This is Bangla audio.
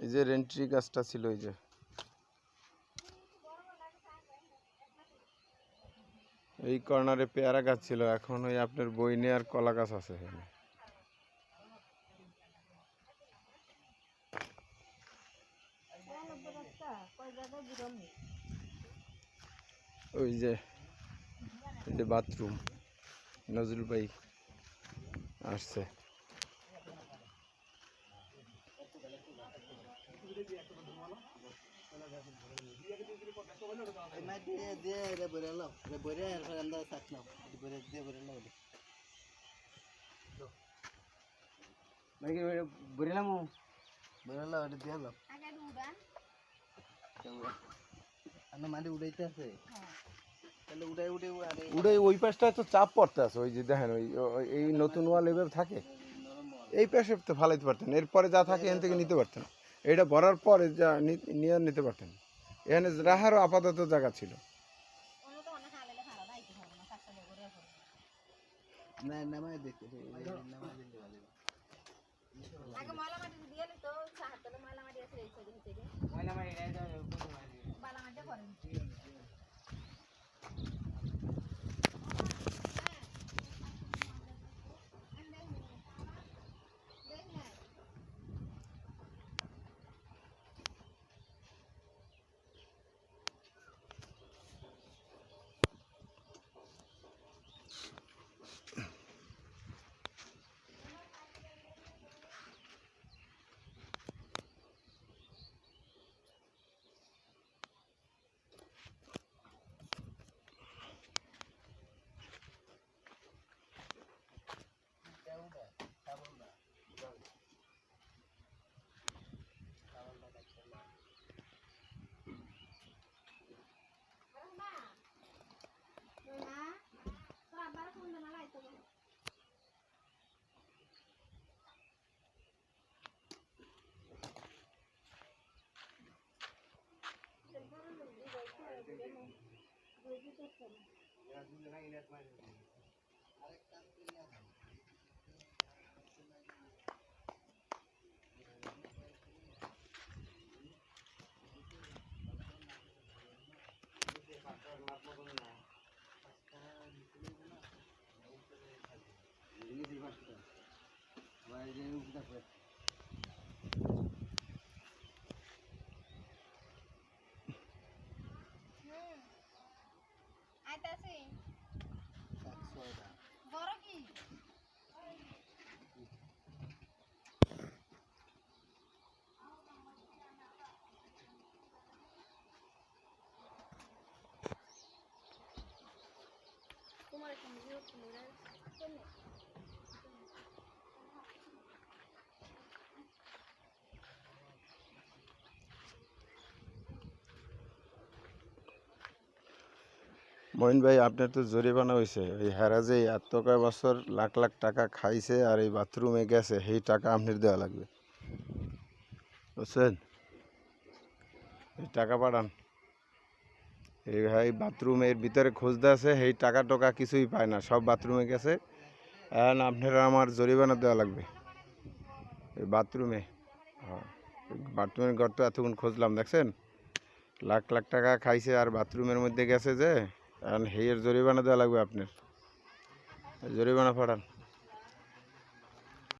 এই যে রেন্ট্রি গাছটা ছিল, এই যে এই কর্নারে পেয়ারা গাছ ছিল, এখন ওই আপনার বইনে আর কলা গাছ আছে এখানে। ওই যে এই যে বাথরুম, নজরুল ভাই আসছে। উড়ে ওই পাশটা তো চাপ পড়তে আছে, ওই যে দেখেন এই নতুন ওয়াল এভাবে থাকে, এই পাশে তো ফালাইতে পারতেন, এরপরে যা থাকে এখান থেকে নিতে পারতেন, এটা ভরার পরে যা নিয়ে নিতে পারতেন। এখানে রাহারও আপাতত জায়গা ছিল। মঈন ভাই, আপনার তো জরিমানা হয়েছে, ওই হেরা যে এত কয় বছর লাখ লাখ টাকা খাইছে আর এই বাথরুমে গেছে, সেই টাকা আপনার দেওয়া লাগবে, বুঝছেন? এই টাকা পাঠান। এই ভাই বাথরুমের ভিতরে খুঁজতে আছে, সেই টাকা টোকা কিছুই পায় না, সব বাথরুমে গেছে। এখন আপনারা আমার জরিমানা দেওয়া লাগবে এই বাথরুমে। হ্যাঁ, বাথরুমের ঘর তো এতক্ষণ খুঁজলাম, দেখছেন? লাখ লাখ টাকা খাইছে আর বাথরুমের মধ্যে গেছে যে, এখন হেয়ের জরিমানা দেওয়া লাগবে আপনার, জরিমানা পাঠান।